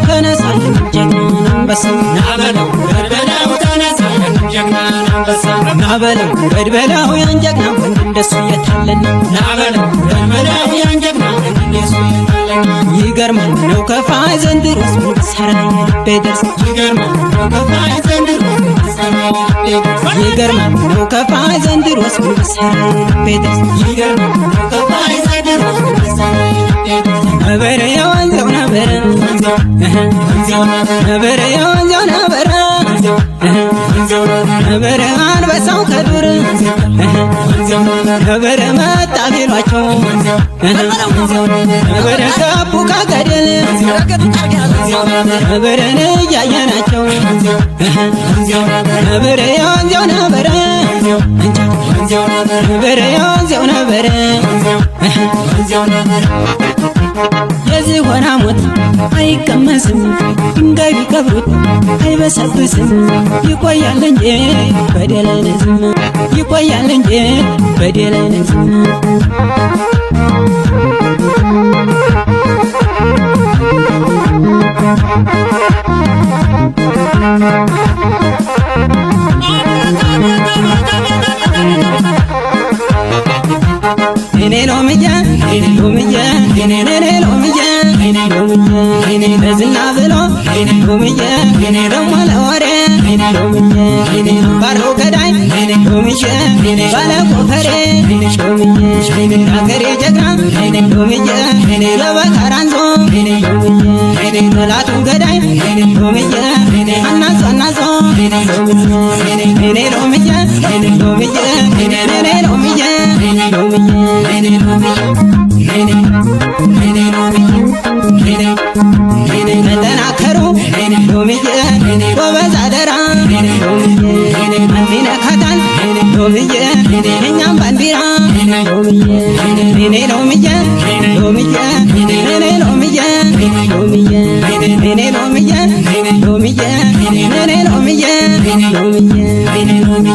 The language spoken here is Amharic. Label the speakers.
Speaker 1: ተነሳልን ጀግናን አንበሳ
Speaker 2: ናበለው በልበለው ተነሳልን ጀግናን አንበሳ
Speaker 1: ናበለው በልበለው ያን ጀግና ወንድ እንደሱ የታለና
Speaker 2: ናበለው በልበለው ያን ጀግና ወንድ እንደሱ የታለና
Speaker 1: ይገርማል ነው ከፋይ ዘንድሮስ ምን ሰራ የልቤ ደርስ
Speaker 2: ይገርማል ነው ከፋይ ዘንድሮስ ምን ሰራ የልቤ ደርስ
Speaker 1: ይገርማል ነው ከፋይ ዘንድሮስ ምን ሰራ የልቤ ደርስ
Speaker 2: ይገርማል ነው ከፋይ ዘንድሮስ ምን ሰራ የልቤ ደርስ
Speaker 1: ነበረ የወንዘው ነበረ ነበረ የወንዘው ነበረ ነበረ አንበሳው ከዱር ነበረ መጣ ቢሏቸው ነበረ ገቡ ከገደል ነበረን እያየናቸው ነበረ የወንዘው ነበረ ነበረ የወንዘው ነበረ የዝሆን ሞት አይቀመስም ድንጋይ ቢቀብሩት አይበሰብስም ይቆያል እንጂ በደል አይነዝም ይቆያል እንጂ በደል አይነዝም እኔ ሎምዬ ሎምዬ እኔ ሎምዬ ሎምዬ ለዝና ብሎ ሎምዬ ደሞ ለወሬ ሎምዬ ባሮ ገዳይ ሎምዬ ባለ ኮፈሬ ሎምዬ አገሬ ጀግና ሎምዬ ለበካራንዞ ሎምዬ ጠላቱ ገዳይ ሎምዬ አናዞ አናዞ ሎምዬ እኔ ሎምዬ ሎምዬ እኔ ሎምዬ ተጠናከሩ ሎምዬ ጎበዝ አደራ አንዲነካታል ሎምዬ እኛም ባንዲራ ሎምዬ እኔ ሎምዬ ሎምዬ እኔ ሎምዬ ሎምዬ እኔ ሎምዬ ሎምዬ እኔ ሎምዬ ሎምዬ